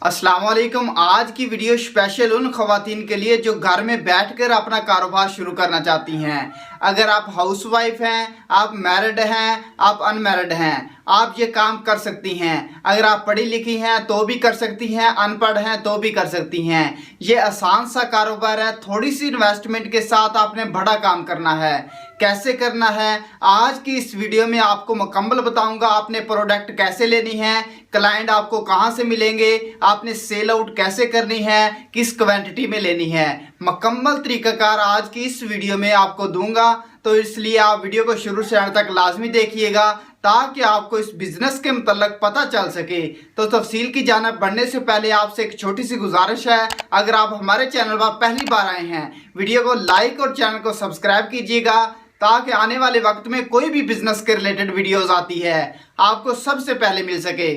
अस्सलाम वालेकुम। आज की वीडियो स्पेशल उन खवातीन के लिए जो घर में बैठकर अपना कारोबार शुरू करना चाहती हैं। अगर आप हाउसवाइफ हैं, आप मैरिड हैं, आप अनमैरिड हैं, आप ये काम कर सकती हैं। अगर आप पढ़ी लिखी हैं तो भी कर सकती हैं, अनपढ़ हैं तो भी कर सकती हैं। ये आसान सा कारोबार है, थोड़ी सी इन्वेस्टमेंट के साथ आपने बड़ा काम करना है। कैसे करना है आज की इस वीडियो में आपको मुकम्मल बताऊंगा। आपने प्रोडक्ट कैसे लेनी है, क्लाइंट आपको कहां से मिलेंगे, आपने सेल आउट कैसे करनी है, किस क्वांटिटी में लेनी है, मुकम्मल तरीकाकार आज की इस वीडियो में आपको दूंगा। तो इसलिए आप वीडियो को शुरू से अंत तक लाजमी देखिएगा ताकि आपको इस बिजनेस के मतलब पता चल सके। तो तफसील की जानिब बढ़ने से पहले आपसे एक छोटी सी गुजारिश है, अगर आप हमारे चैनल पर पहली बार आए हैं वीडियो को लाइक और चैनल को सब्सक्राइब कीजिएगा ताकि आने वाले वक्त में कोई भी बिजनेस के रिलेटेड वीडियोस आती है आपको सबसे पहले मिल सके।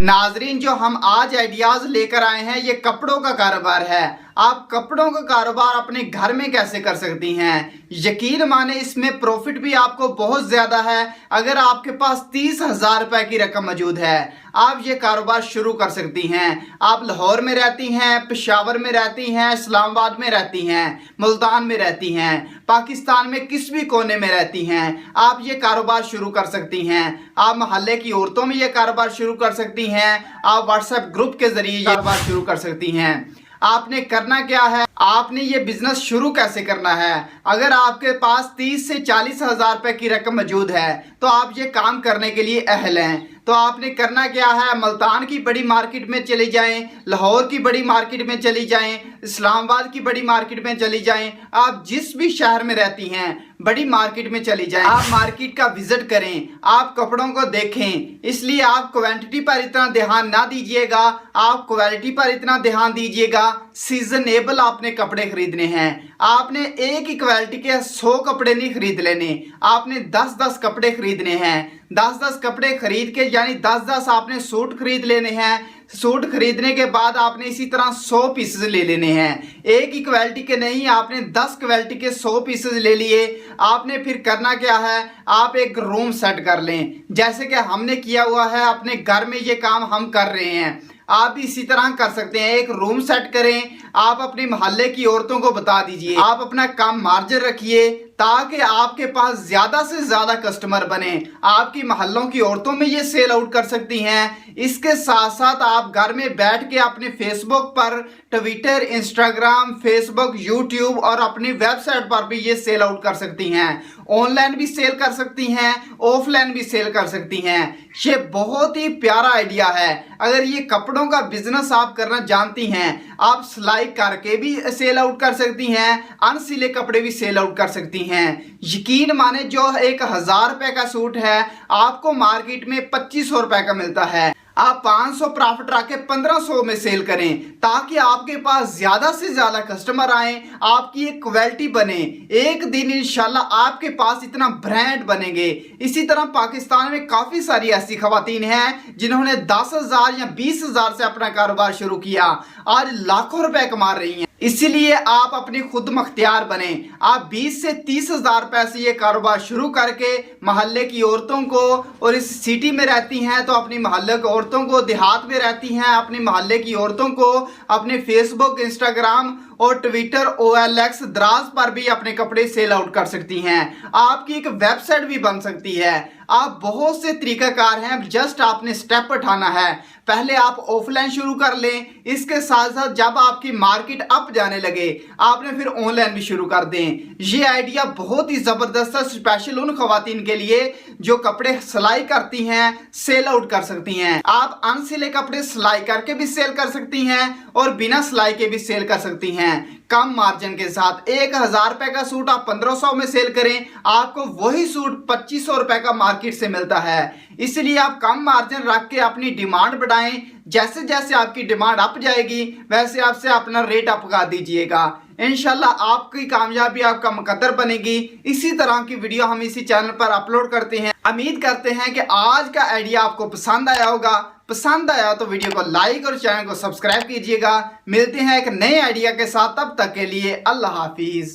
नाजरीन, जो हम आज आइडियाज लेकर आए हैं ये कपड़ों का कारोबार है। आप कपड़ों का कारोबार अपने घर में कैसे कर सकती हैं। यकीन माने इसमें प्रॉफिट भी आपको बहुत ज्यादा है। अगर आपके पास 30,000 रुपए की रकम मौजूद है आप ये कारोबार शुरू कर सकती हैं। आप लाहौर में रहती हैं, पेशावर में रहती हैं, इस्लामाबाद में रहती हैं, मुल्तान में रहती हैं, पाकिस्तान में किस भी कोने में रहती हैं, आप ये कारोबार शुरू कर सकती हैं। आप मोहल्ले की औरतों में ये कारोबार शुरू कर सकती हैं। आप व्हाट्सएप ग्रुप के जरिए ये कारोबार शुरू कर सकती हैं। आपने करना क्या है, आपने ये बिजनेस शुरू कैसे करना है। अगर आपके पास 30 से 40,000 रुपए की रकम मौजूद है तो आप ये काम करने के लिए अहल हैं। तो आपने करना क्या है, मुल्तान की बड़ी मार्केट में चली जाएं, लाहौर की बड़ी मार्केट में चली जाएं, इस्लामाबाद की बड़ी मार्केट में चली जाएं। आप जिस भी शहर में रहती हैं बड़ी मार्केट में चली जाएं। आप मार्केट का विजिट करें, आप कपड़ों को देखें। इसलिए आप क्वांटिटी पर इतना ध्यान ना दीजिएगा, आप क्वालिटी पर इतना ध्यान दीजिएगा। सीजनेबल आपने कपड़े खरीदने हैं। आपने एक ही क्वालिटी के 100 कपड़े नहीं खरीद लेने, आपने 10-10 कपड़े खरीदने हैं। 10-10 कपड़े खरीद के यानी 10-10 आपने सूट खरीद लेने हैं। सूट खरीदने के बाद आपने इसी तरह 100 पीसेस ले लेने हैं। एक ही क्वालिटी के नहीं, आपने 10 क्वालिटी के 100 पीसेस ले लिए। आपने फिर करना क्या है, आप एक रूम सेट कर लें जैसे कि हमने किया हुआ है। अपने घर में ये काम हम कर रहे हैं, आप भी इसी तरह कर सकते हैं। एक रूम सेट करें, आप अपने मोहल्ले की औरतों को बता दीजिए, आप अपना काम मार्जिन रखिए ताकि आपके पास ज्यादा से ज्यादा कस्टमर बने। आपकी मोहल्लों की औरतों में ये सेल आउट कर सकती हैं। इसके साथ साथ आप घर में बैठ के अपने फेसबुक पर, ट्विटर, इंस्टाग्राम, फेसबुक, यूट्यूब और अपनी वेबसाइट पर भी ये सेल आउट कर सकती हैं। ऑनलाइन भी सेल कर सकती हैं, ऑफलाइन भी सेल कर सकती हैं। ये बहुत ही प्यारा आइडिया है। अगर ये कपड़ों का बिजनेस आप करना जानती हैं, आप सिलाई करके भी सेल आउट कर सकती हैं, अनसिले कपड़े भी सेल आउट कर सकती हैं। यकीन माने जो 1,000 रुपए का सूट है आपको मार्केट में 2,500 रुपए का मिलता है। आप 500 प्रॉफिट रख के 1,500 में सेल करें ताकि आपके पास ज्यादा से ज्यादा कस्टमर आए, आपकी एक क्वालिटी बने। एक दिन इंशाल्लाह आपके पास इतना ब्रांड बनेंगे। इसी तरह पाकिस्तान में काफी सारी ऐसी खवातीन हैं जिन्होंने 10,000 या 20,000 से अपना कारोबार शुरू किया, आज लाखों रुपए कमा रही हैं। इसीलिए आप अपनी खुद मुख्तियार बने। आप 20 से 30,000 रुपए से ये कारोबार शुरू करके मोहल्ले की औरतों को, और इस सिटी में रहती हैं तो अपनी मोहल्ले की औरतों को, देहात में रहती हैं अपनी मोहल्ले की औरतों को अपने फेसबुक, इंस्टाग्राम और ट्विटर, OLX, द्राज पर भी अपने कपड़े सेल आउट कर सकती हैं। आपकी एक वेबसाइट भी बन सकती है। आप बहुत से तरीकाकार हैं, जस्ट आपने स्टेप उठाना है। पहले आप ऑफलाइन शुरू कर लें, इसके साथ साथ जब आपकी मार्केट अप जाने लगे आपने फिर ऑनलाइन भी शुरू कर दें। ये आइडिया बहुत ही जबरदस्त है, स्पेशल उन खवातीन के लिए जो कपड़े सिलाई करती हैं, सेल आउट कर सकती हैं। आप अनसिले कपड़े सिलाई करके भी सेल कर सकती हैं और बिना सिलाई के भी सेल कर सकती हैं कम मार्जिन के साथ। 1,000 रुपए का सूट आप 1,500 में सेल करें, आपको वही सूट 2,500 रुपए का मार्केट से मिलता है। इसलिए आप कम मार्जिन रख के अपनी डिमांड बढ़ाएं। जैसे जैसे आपकी डिमांड अप जाएगी वैसे आपसे अपना रेट अप कर दीजिएगा। इंशाल्लाह आपकी कामयाबी आपका मुकद्दर बनेगी। इसी तरह की वीडियो हम इसी चैनल पर अपलोड करते हैं। उम्मीद करते हैं कि आज का आइडिया आपको पसंद आया होगा। पसंद आया तो वीडियो को लाइक और चैनल को सब्सक्राइब कीजिएगा। मिलते हैं एक नए आइडिया के साथ, तब तक के लिए अल्लाह हाफिज।